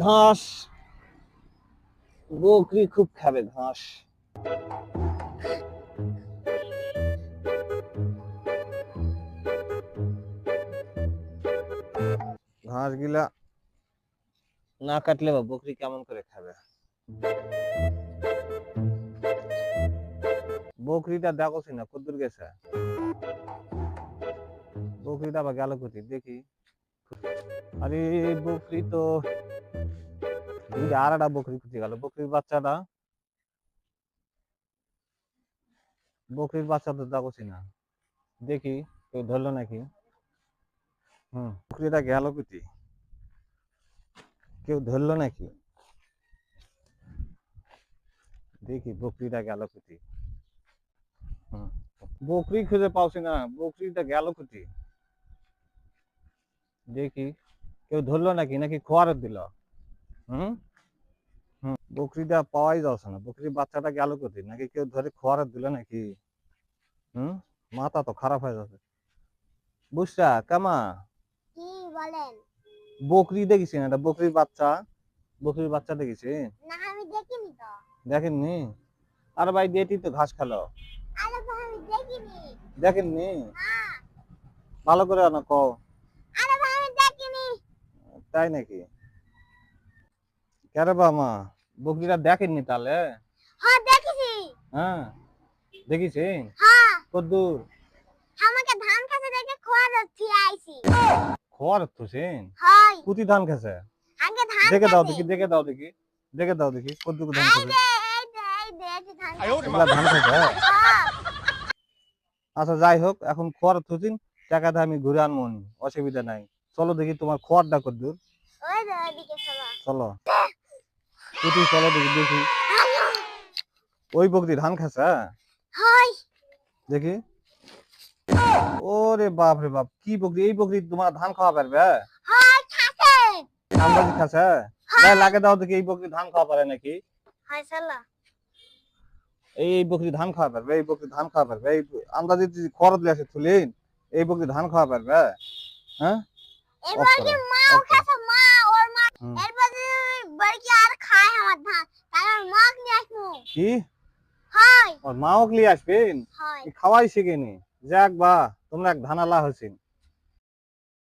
ঘাস, বকরি খুব খাবে ঘাস। ঘাস গিলা না কাটলে বা বকরি কেমন করে খাবে? বকরিটা দেখোছি না কদ্দুর গেছে। বকরিটা আবার গেল কোথায় দেখি। আরে বকরি তো আর একটা বকরি খুঁজে গেল। বকরির বাচ্চা তো দেখোছি না, দেখি কেউ ধরলো নাকি। বকরিটা গেল কোথায়, কেউ ধরলো নাকি? দেখি বকরিটা গেল কোথায়। বকরি খুঁজে পাওছি না, বকরিটা গেল কোথায় দেখি। কেউ ধরলো নাকি, নাকি খোয়ার দিল? হুম বকরিটা পাওয়াই যাচ্ছে না, বকরির বাচ্চাটা গেল কোথায়, নাকি কেউ ধরে খোয়ার দিল নাকি? হুম মাথা তো খারাপ হয়ে যাচ্ছে। বুঝছা কামা, কি বলেন? বকরি দেখেছি না, এটা বকরির বাচ্চা দেখেছি। না আমি দেখিনি তো। দেখেননি? আরে ভাই দেটি তো ঘাস খেলো। আরে ভাই আমি দেখিনি। দেখেননি? না। ভালো করে না কও। আরে ভাই আমি দেখিনি। তাই নাকি? কেরে বা মা, বকরিটা দেখেননি তাহলে? হ্যাঁ দেখেছি। হ্যাঁ দেখিছি। হ্যাঁ কদ্দুর? আমাকে ধান খেতে দেখে খোয়া যাচ্ছি আইছি। খোয়ার থুসিন? হয় কুতি ধান খেছে? আগে ধান দেখে দাও খেতে। দেখি, দেখে দাও দেখি, দেখে দাও দেখি কদ্দুর ধান এই খেছে। যে এই যে ধান এগুলা ধান খেছে? হ্যাঁ আচ্ছা যাই হোক, এখন খোয়ার থুসিন, টাকাটা আমি ঘুরে আনবো নি, অসুবিধা নাই। চলো দেখি তোমার খোয়ারটা কদ্দুর। ওই যে ওইদিকে চলো। চলো কুতি, চলো দেখি দেখি। ওই বকরি ধান খাচ্ছে? হয় দেখি। ওরে বাপ রে বাপ, কি বকরি, এই বকরি তোমার ধান খাওয়া পারবে? হয় খাসে। আন্দাজি খাচ্ছে? গায়ে লাগে দাও দেখি, এই বকরি ধান খাওয়া পারে নাকি? হয় চলো। এই বকরি ধান খাওয়া পারবে? এই বকরি ধান খাওয়া পারবে? এই আন্দাজি যদি খরচ দিয়ে আসে তুলিন, এই বকরি ধান খাওয়া পারবে? হ্যাঁ অফ এবার কি করো, মাও অফ করো। খাসে মা ওর মা হুম। এরপর বড়কি আর খায় আমার ধান তার মাক নিয়ে আসবো। কি হয় ওর মাও লিয়ে আসবেন? হয় খাওয়াই শিখেনি। যাক বা, তোমরা এক ধানালা হয়েছিন।